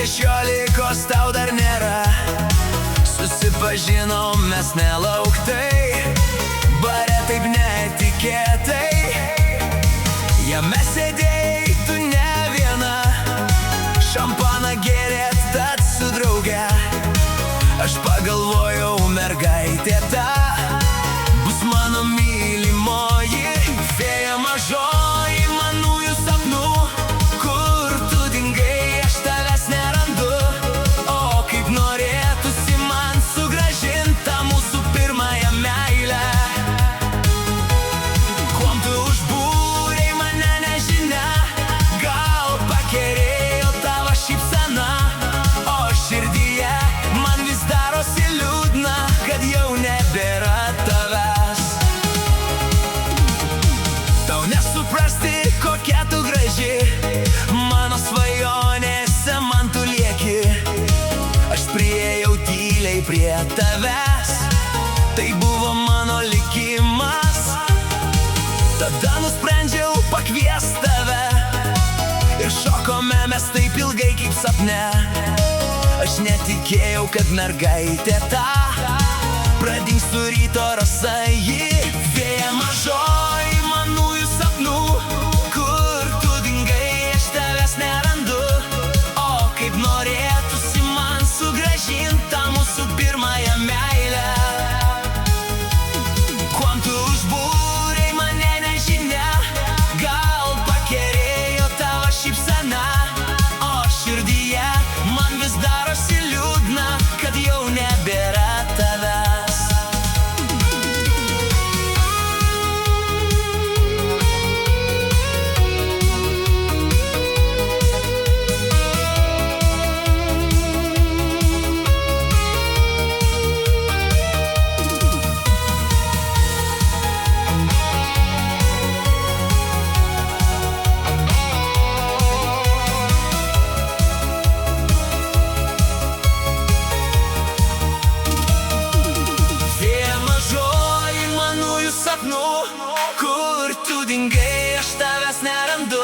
16 tau dar nėra. Susipažinom mes nelauktai, bare taip netikėtai. Jame sėdėjai tu ne viena, šampaną gėrėt tad su drauge. Aš pagalvojau, mergaitė ta bus mano mylimoji, fėja mažoji manųjų sapnų. Kur tu dingai, aš tavęs nerandu, o kaip norėtųsi man sugrąžint tą mūsų pirmąją meilę. Kuom tu užbūrei mane nežinia, gal pakerėjo tavo šypsena, o širdyje man vis darosi liūdna, kad jau nebėra tavęs. Tau nesuprasti, kokia tu graži, mano svajonėse man tu lieki. Aš priėjau tyliai prie tavęs, tai buvo mano likimas. Tada nusprendžiau pakviest tave ir šokome mes taip ilgai kaip sapne. Aš netikėjau, kad mergaitė ta pradings su ryto rasa ji. Fėja mažoji manųjų sapnų, kur tu dingai, aš tavęs nerandu, o kaip norėtųsi man sugrąžint tą mūsų pirmąją meilę. Kuom tu užbūrei mane nežinia, gal pakerėjo tavo šypsena, o širdyje man vis darosi liūdna, kad jau nebėra tavęs. Kur tu dingai, aš tavęs nerandu,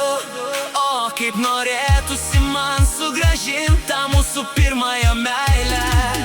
o kaip norėtųsi man sugrąžint tą mūsų pirmąją meilę.